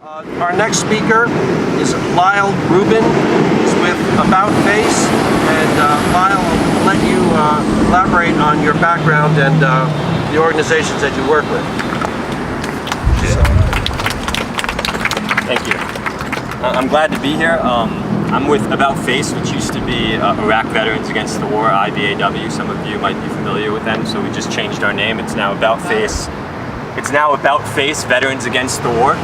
Our next speaker is Mild Ruben. He's with About Face, and Mild, will let you elaborate on your background and the organizations that you work with. Thank you. I'm glad to be here. I'm with About Face, which used to be Iraq Veterans Against the War, IVAW. Some of you might be familiar with them, so we just changed our name. It's now About Face. It's now About Face Veterans Against the War.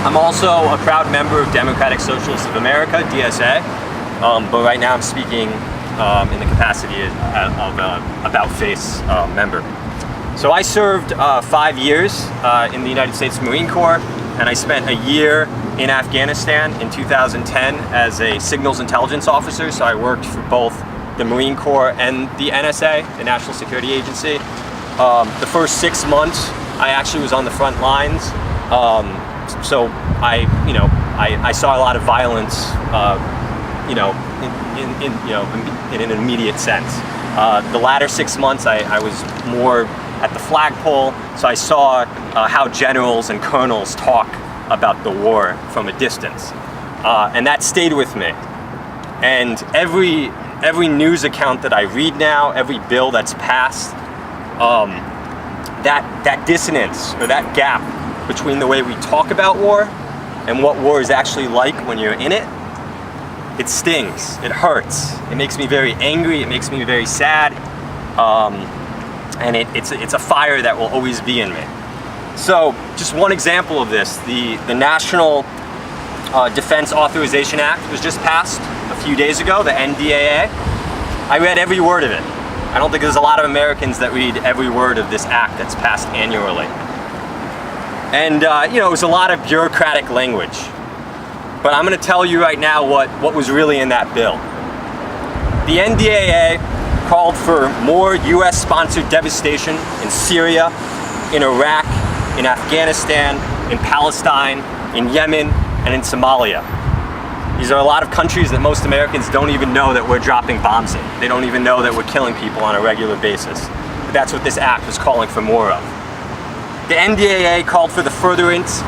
I'm also a proud member of Democratic Socialists of America, DSA, but right now I'm speaking in the capacity of About Face member. So I served 5 years in the United States Marine Corps, and I spent a year in Afghanistan in 2010 as a signals intelligence officer. So I worked for both the Marine Corps and the NSA, the National Security Agency. The first 6 months, I actually was on the front lines. So I saw a lot of violence, in an immediate sense. The latter 6 months, I was more at the flagpole, so I saw how generals and colonels talk about the war from a distance, and that stayed with me. And every news account that I read now, every bill that's passed, that dissonance or that gap between the way we talk about war and what war is actually like when you're in it, it stings, it hurts, it makes me very angry, it makes me very sad, and it's a fire that will always be in me. So just one example of this, the National Defense Authorization Act was just passed a few days ago, the NDAA. I read every word of it. I don't think there's a lot of Americans that read every word of this act that's passed annually. And it was a lot of bureaucratic language. But I'm going to tell you right now what was really in that bill. The NDAA called for more US-sponsored devastation in Syria, in Iraq, in Afghanistan, in Palestine, in Yemen, and in Somalia. These are a lot of countries that most Americans don't even know that we're dropping bombs in. They don't even know that we're killing people on a regular basis. But that's what this act was calling for more of. The NDAA called for the furtherance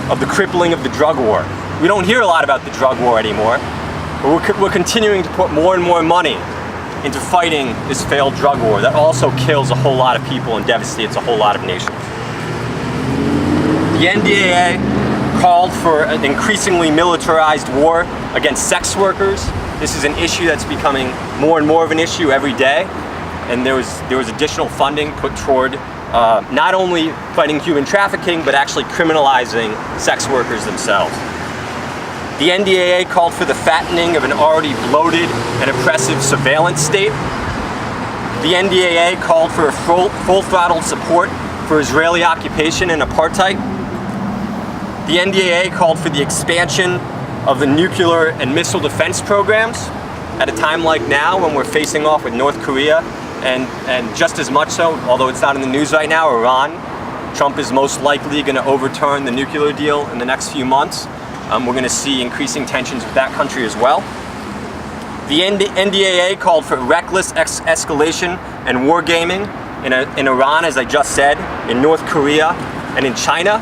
of the crippling of the drug war. We don't hear a lot about the drug war anymore, but we're continuing to put more and more money into fighting this failed drug war that also kills a whole lot of people and devastates a whole lot of nations. The NDAA called for an increasingly militarized war against sex workers. This is an issue that's becoming more and more of an issue every day, and there was additional funding put toward not only fighting human trafficking, but actually criminalizing sex workers themselves. The NDAA called for the fattening of an already bloated and oppressive surveillance state. The NDAA called for full-throttle support for Israeli occupation and apartheid. The NDAA called for the expansion of the nuclear and missile defense programs at a time like now when we're facing off with North Korea and just as much so, although it's not in the news right now, Iran. Trump is most likely going to overturn the nuclear deal in the next few months. We're going to see increasing tensions with that country as well. The NDAA called for reckless escalation and wargaming in Iran, as I just said, in North Korea, and in China.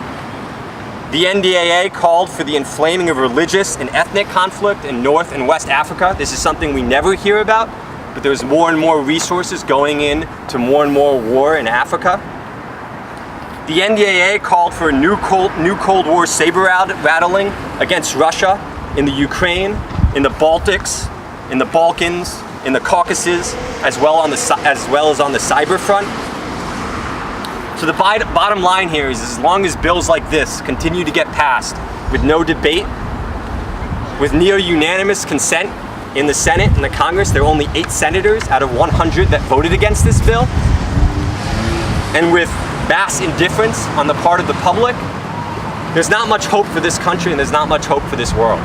The NDAA called for the inflaming of religious and ethnic conflict in North and West Africa. This is something we never hear about, but there's more and more resources going in to more and more war in Africa. The NDAA called for a new Cold War saber rattling against Russia in the Ukraine, in the Baltics, in the Balkans, in the Caucasus, as well as on the cyber front. So the bottom line here is, as long as bills like this continue to get passed with no debate, with near unanimous consent in the Senate and the Congress, there are only 8 senators out of 100 that voted against this bill, and with mass indifference on the part of the public, there's not much hope for this country and there's not much hope for this world.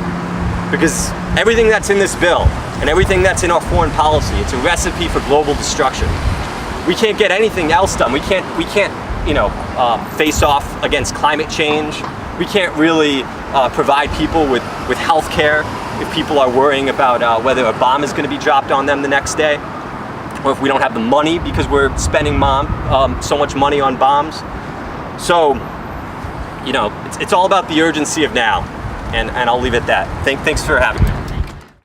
Because everything that's in this bill and everything that's in our foreign policy, it's a recipe for global destruction. We can't get anything else done. We can't face off against climate change. We can't really provide people with health care if people are worrying about whether a bomb is going to be dropped on them the next day, or if we don't have the money because we're spending so much money on bombs. So, it's all about the urgency of now, and I'll leave it at that. Thanks for having me.